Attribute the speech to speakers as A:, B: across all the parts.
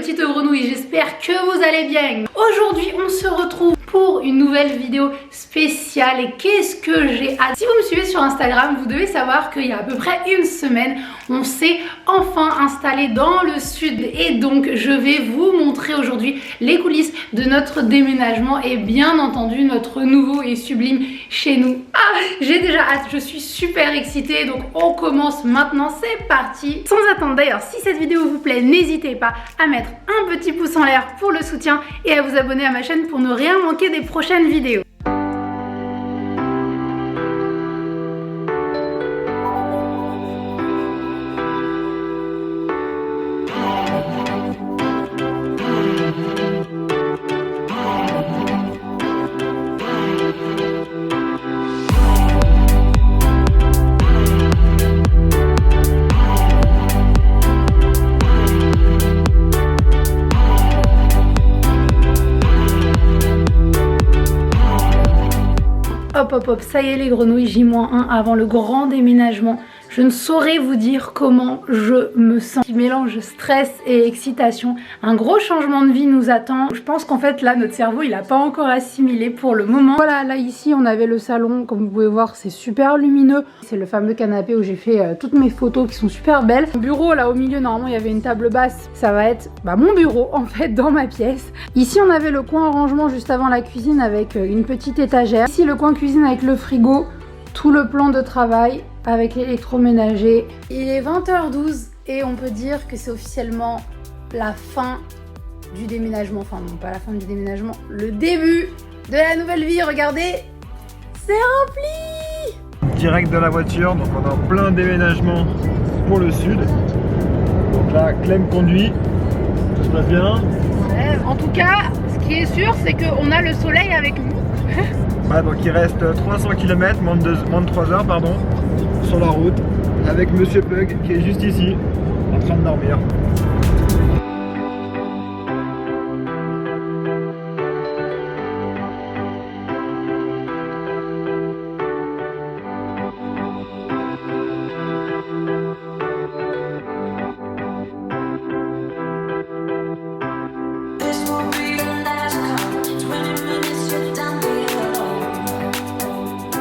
A: petites grenouilles, j'espère que vous allez bien. Aujourd'hui on se retrouve pour une nouvelle vidéo spéciale et qu'est-ce que j'ai hâte. Si vous me suivez sur Instagram, vous devez savoir qu'il y a à peu près une semaine, on s'est enfin installé dans le sud et donc je vais vous montrer aujourd'hui les coulisses de notre déménagement et bien entendu notre nouveau et sublime chez nous. Ah, j'ai déjà hâte, je suis super excitée, donc on commence maintenant, c'est parti. Sans attendre d'ailleurs, si cette vidéo vous plaît, n'hésitez pas à mettre un petit pouce en l'air pour le soutien et à vous abonner à ma chaîne pour ne rien manquer des prochaines vidéos. Hop hop hop, ça y est les grenouilles, J-1 avant le grand déménagement. Je ne saurais vous dire comment je me sens. Petit mélange stress et excitation. Un gros changement de vie nous attend. Je pense qu'en fait là notre cerveau il n'a pas encore assimilé pour le moment. Voilà, là ici on avait le salon, comme vous pouvez voir c'est super lumineux. C'est le fameux canapé où j'ai fait toutes mes photos qui sont super belles. Mon bureau là au milieu, normalement il y avait une table basse. Ça va être mon bureau en fait dans ma pièce. Ici on avait le coin rangement juste avant la cuisine avec une petite étagère. Ici le coin cuisine avec le frigo. Tout le plan de travail avec l'électroménager. Il est 20h12 et on peut dire que c'est officiellement la fin du déménagement. Enfin non, pas la fin du déménagement, le début de la nouvelle vie. Regardez, c'est rempli.
B: Direct de la voiture, donc on est en plein déménagement pour le sud. Donc là, Clem conduit, tout se passe bien.
A: Ouais, en tout cas, ce qui est sûr, c'est qu'on a le soleil avec nous.
B: Ouais, donc il reste 300 km, moins de 3 heures, pardon, sur la route, avec Monsieur Pug qui est juste ici, en train de dormir.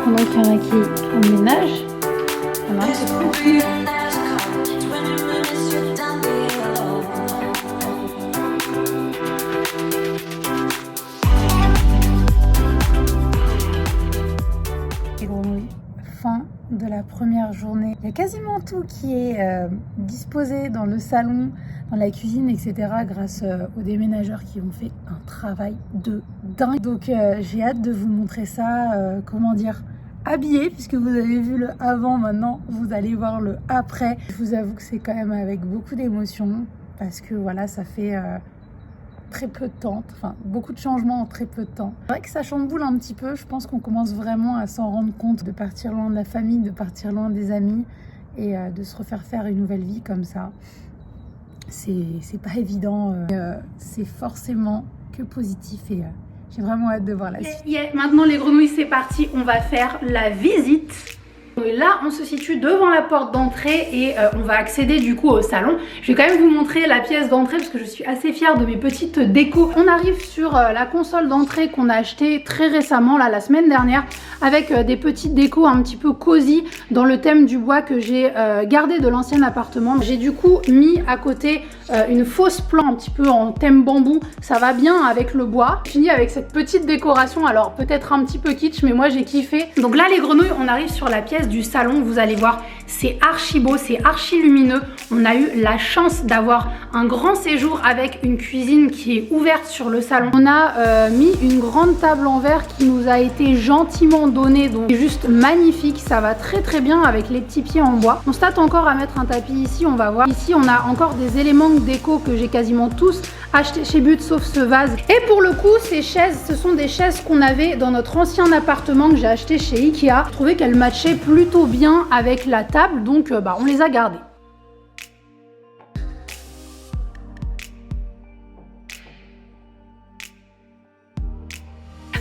A: Pendant qu'il y en a qui emménagent, il y en a un qui est tranquille. Et grenouilles, fin de la première journée. Il y a quasiment tout qui est disposé dans le salon, dans la cuisine, etc. grâce aux déménageurs qui ont fait un travail de dingue. Donc j'ai hâte de vous montrer ça, comment dire, habillé, puisque vous avez vu le avant, maintenant vous allez voir le après. Je vous avoue que c'est quand même avec beaucoup d'émotion parce que voilà, ça fait très peu de temps, enfin beaucoup de changements en très peu de temps. C'est vrai que ça chamboule un petit peu, je pense qu'on commence vraiment à s'en rendre compte, de partir loin de la famille, de partir loin des amis et de se refaire faire une nouvelle vie comme ça. C'est pas évident, c'est forcément que positif et j'ai vraiment hâte de voir la suite. Maintenant les grenouilles, c'est parti, on va faire la visite. Et là on se situe devant la porte d'entrée et on va accéder du coup au salon. Je vais quand même vous montrer la pièce d'entrée parce que je suis assez fière de mes petites décos. On arrive sur la console d'entrée qu'on a achetée très récemment, là la semaine dernière, avec des petites décos un petit peu cosy dans le thème du bois que j'ai gardé de l'ancien appartement. J'ai du coup mis à côté une fausse plante un petit peu en thème bambou, ça va bien avec le bois. Je finis avec cette petite décoration, alors peut-être un petit peu kitsch mais moi j'ai kiffé. Donc là les grenouilles, on arrive sur la pièce du salon, vous allez voir c'est archi beau, c'est archi lumineux. On a eu la chance d'avoir un grand séjour avec une cuisine qui est ouverte sur le salon. On a mis une grande table en verre qui nous a été gentiment donnée, donc c'est juste magnifique, ça va très très bien avec les petits pieds en bois. On se tâte encore à mettre un tapis ici, on va voir. Ici on a encore des éléments déco que j'ai quasiment tous acheté chez But sauf ce vase. Et pour le coup ces chaises, ce sont des chaises qu'on avait dans notre ancien appartement que j'ai acheté chez Ikea. Je trouvais qu'elles matchaient plutôt bien avec la table, donc on les a gardées.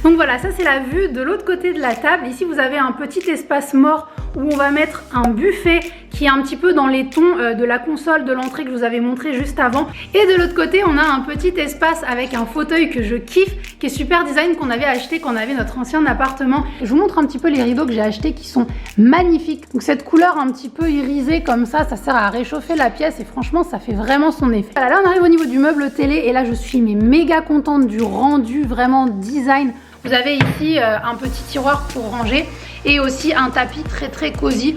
A: Donc voilà, ça c'est la vue de l'autre côté de la table. Ici vous avez un petit espace mort où on va mettre un buffet qui est un petit peu dans les tons de la console de l'entrée que je vous avais montré juste avant. Et de l'autre côté, on a un petit espace avec un fauteuil que je kiffe, qui est super design, qu'on avait acheté quand on avait notre ancien appartement. Je vous montre un petit peu les rideaux que j'ai achetés qui sont magnifiques. Donc cette couleur un petit peu irisée comme ça sert à réchauffer la pièce et franchement ça fait vraiment son effet. Voilà, là on arrive au niveau du meuble télé et là je suis méga contente du rendu vraiment design. Vous avez ici un petit tiroir pour ranger et aussi un tapis très cosy.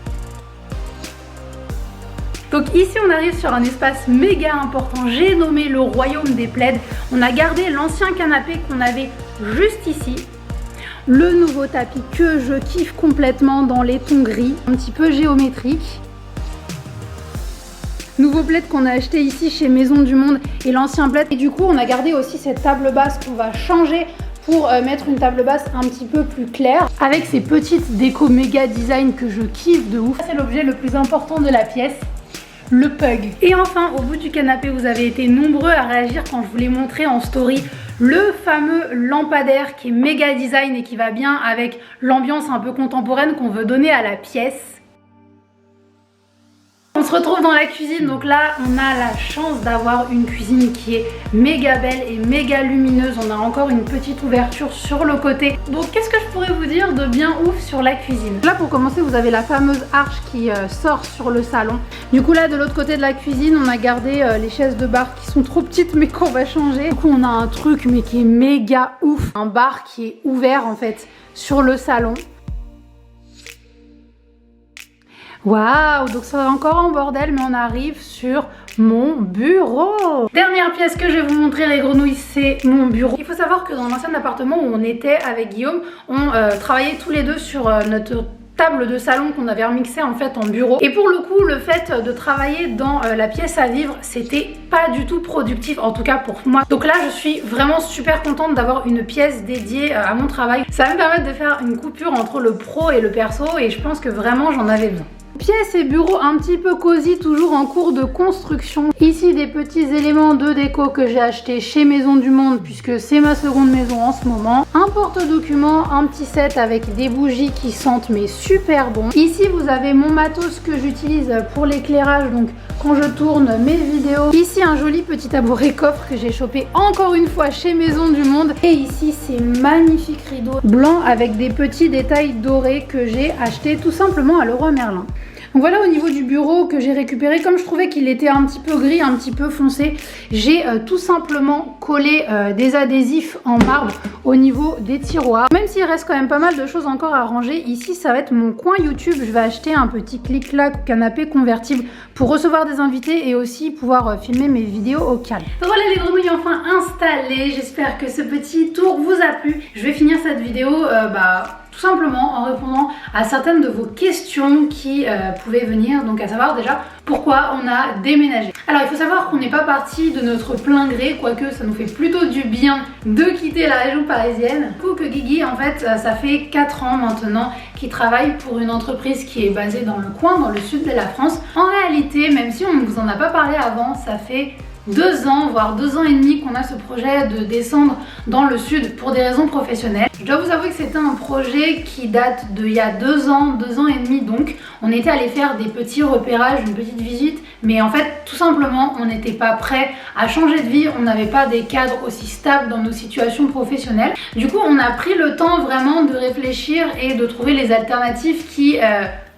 A: Donc ici on arrive sur un espace méga important, j'ai nommé le royaume des plaids. On a gardé l'ancien canapé qu'on avait juste ici. Le nouveau tapis que je kiffe complètement dans les tons gris, un petit peu géométrique. Nouveau plaid qu'on a acheté ici chez Maison du Monde et l'ancien plaid. Et du coup on a gardé aussi cette table basse qu'on va changer pour mettre une table basse un petit peu plus claire avec ces petites décos méga design que je kiffe de ouf. C'est l'objet le plus important de la pièce, le pug. Et enfin au bout du canapé, vous avez été nombreux à réagir quand je vous l'ai montré en story, le fameux lampadaire qui est méga design et qui va bien avec l'ambiance un peu contemporaine qu'on veut donner à la pièce. On se retrouve dans la cuisine, donc là on a la chance d'avoir une cuisine qui est méga belle et méga lumineuse. On a encore une petite ouverture sur le côté. Donc qu'est-ce que je pourrais vous dire de bien ouf sur la cuisine? Là pour commencer vous avez la fameuse arche qui sort sur le salon. Du coup là de l'autre côté de la cuisine on a gardé les chaises de bar qui sont trop petites mais qu'on va changer. Du coup on a un truc mais qui est méga ouf. Un bar qui est ouvert en fait sur le salon. Waouh, donc ça va encore en bordel, mais on arrive sur mon bureau. Dernière pièce que je vais vous montrer les grenouilles, c'est mon bureau. Il faut savoir que dans l'ancien appartement où on était avec Guillaume, on travaillait tous les deux sur notre table de salon qu'on avait remixée en fait en bureau. Et pour le coup, le fait de travailler dans la pièce à vivre, c'était pas du tout productif, en tout cas pour moi. Donc là, je suis vraiment super contente d'avoir une pièce dédiée à mon travail. Ça va me permettre de faire une coupure entre le pro et le perso et je pense que vraiment j'en avais besoin. Pièce et bureau un petit peu cosy, toujours en cours de construction. Ici des petits éléments de déco que j'ai acheté chez Maison du Monde puisque c'est ma seconde maison en ce moment. Un porte-documents, un petit set avec des bougies qui sentent mais super bon. Ici vous avez mon matos que j'utilise pour l'éclairage, donc quand je tourne mes vidéos. Ici un joli petit tabouret coffre que j'ai chopé encore une fois chez Maison du Monde. Et ici ces magnifiques rideaux blancs avec des petits détails dorés que j'ai acheté tout simplement à Leroy Merlin. Donc voilà au niveau du bureau que j'ai récupéré, comme je trouvais qu'il était un petit peu gris, un petit peu foncé, j'ai tout simplement collé des adhésifs en marbre au niveau des tiroirs. Même s'il reste quand même pas mal de choses encore à ranger, ici ça va être mon coin YouTube. Je vais acheter un petit clic-clac canapé convertible pour recevoir des invités et aussi pouvoir filmer mes vidéos au calme. Donc voilà les grenouilles enfin installées, j'espère que ce petit tour vous a plu. Je vais finir cette vidéo tout simplement en répondant à certaines de vos questions qui pouvaient venir, donc à savoir déjà pourquoi on a déménagé. Alors il faut savoir qu'on n'est pas parti de notre plein gré, quoique ça nous fait plutôt du bien de quitter la région parisienne. Du coup que Guigui en fait ça fait 4 ans maintenant qu'il travaille pour une entreprise qui est basée dans le coin, dans le sud de la France. En réalité, même si on ne vous en a pas parlé avant, ça fait 2 ans, voire 2 ans et demi qu'on a ce projet de descendre dans le sud pour des raisons professionnelles. Je dois vous avouer que c'était un projet qui date d'il y a 2 ans et demi donc. On était allé faire des petits repérages, une petite visite, mais en fait tout simplement on n'était pas prêt à changer de vie, on n'avait pas des cadres aussi stables dans nos situations professionnelles. Du coup on a pris le temps vraiment de réfléchir et de trouver les alternatives qui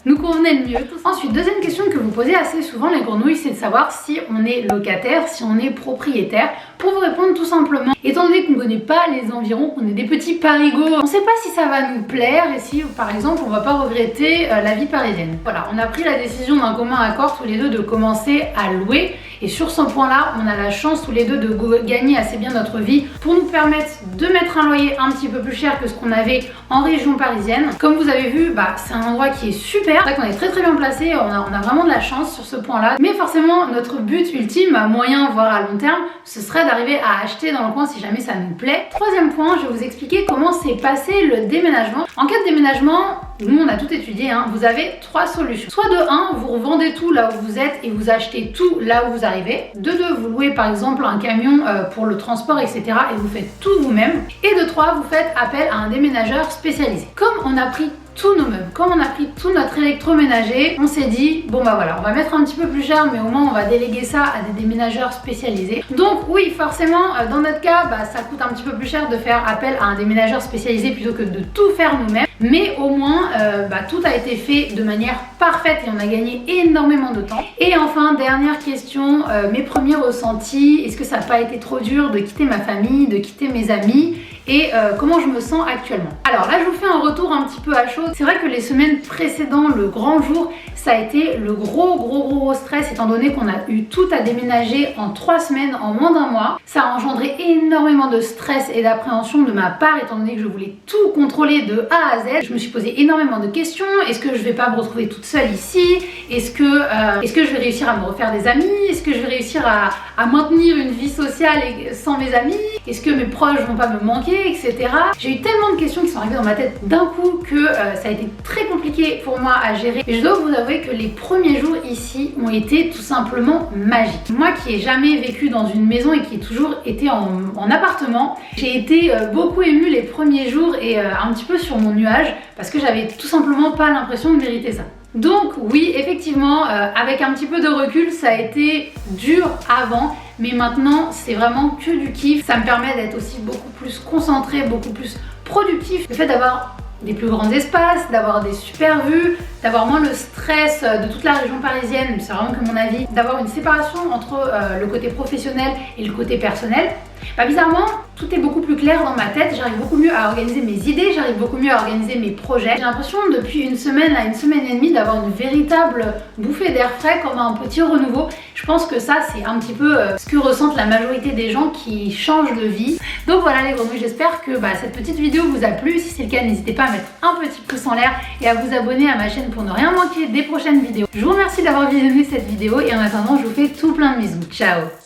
A: nous convenait le mieux. Ensuite, deuxième question que vous posez assez souvent les grenouilles, c'est de savoir si on est locataire, si on est propriétaire. Pour vous répondre tout simplement, étant donné qu'on ne connaît pas les environs, qu'on est des petits parigots, on ne sait pas si ça va nous plaire et si par exemple on va pas regretter la vie parisienne. Voilà, on a pris la décision d'un commun accord tous les deux de commencer à louer. Et sur ce point-là, on a la chance tous les deux de gagner assez bien notre vie pour nous permettre de mettre un loyer un petit peu plus cher que ce qu'on avait en région parisienne. Comme vous avez vu, c'est un endroit qui est super. C'est vrai qu'on est très bien placé, on a vraiment de la chance sur ce point-là. Mais forcément, notre but ultime, à moyen voire à long terme, ce serait d'arriver à acheter dans le coin si jamais ça nous plaît. Troisième point, je vais vous expliquer comment s'est passé le déménagement. En cas de déménagement, nous on a tout étudié, vous avez 3 solutions. Soit de 1, vous revendez tout là où vous êtes et vous achetez tout là où vous arrivez. De 2, vous louez par exemple un camion pour le transport, etc. et vous faites tout vous-même. Et de 3, vous faites appel à un déménageur spécialisé. Comme on a pris tous nos meubles. Comme on a pris tout notre électroménager, on s'est dit bon bah voilà, on va mettre un petit peu plus cher, mais au moins on va déléguer ça à des déménageurs spécialisés. Donc oui, forcément, dans notre cas, bah, ça coûte un petit peu plus cher de faire appel à un déménageur spécialisé plutôt que de tout faire nous-mêmes. Mais au moins, tout a été fait de manière parfaite et on a gagné énormément de temps. Et enfin, dernière question, mes premiers ressentis, est-ce que ça n'a pas été trop dur de quitter ma famille, de quitter mes amis et comment je me sens actuellement. Alors là, je vous fais un retour un petit peu à chaud. C'est vrai que les semaines précédant le grand jour, ça a été le gros stress étant donné qu'on a eu tout à déménager en 3 semaines, en moins d'un mois. Ça a engendré énormément de stress et d'appréhension de ma part étant donné que je voulais tout contrôler de A à Z. Je me suis posé énormément de questions. Est-ce que je vais pas me retrouver toute seule ici? Est-ce que je vais réussir à me refaire des amis? Est-ce que je vais réussir à maintenir une vie sociale sans mes amis? Est-ce que mes proches vont pas me manquer, etc. J'ai eu tellement de questions qui sont arrivées dans ma tête d'un coup que ça a été très compliqué pour moi à gérer. Et je dois vous avouer que les premiers jours ici ont été tout simplement magiques. Moi qui ai jamais vécu dans une maison et qui ai toujours été en appartement, j'ai été beaucoup émue les premiers jours et un petit peu sur mon nuage parce que j'avais tout simplement pas l'impression de mériter ça. Donc oui, effectivement, avec un petit peu de recul, ça a été dur avant, mais maintenant c'est vraiment que du kiff. Ça me permet d'être aussi beaucoup plus concentrée, beaucoup plus productif. Le fait d'avoir des plus grands espaces, d'avoir des super vues, d'avoir moins le stress de toute la région parisienne, c'est vraiment que mon avis, d'avoir une séparation entre le côté professionnel et le côté personnel. Bah bizarrement, tout est beaucoup plus clair dans ma tête, j'arrive beaucoup mieux à organiser mes idées, j'arrive beaucoup mieux à organiser mes projets. J'ai l'impression depuis une semaine à une semaine et demie d'avoir une véritable bouffée d'air frais, comme un petit renouveau. Je pense que ça c'est un petit peu ce que ressentent la majorité des gens qui changent de vie. Donc voilà les grenouilles, j'espère que cette petite vidéo vous a plu. Si c'est le cas, n'hésitez pas à mettre un petit pouce en l'air et à vous abonner à ma chaîne pour ne rien manquer des prochaines vidéos. Je vous remercie d'avoir visionné cette vidéo et en attendant je vous fais tout plein de bisous. Ciao!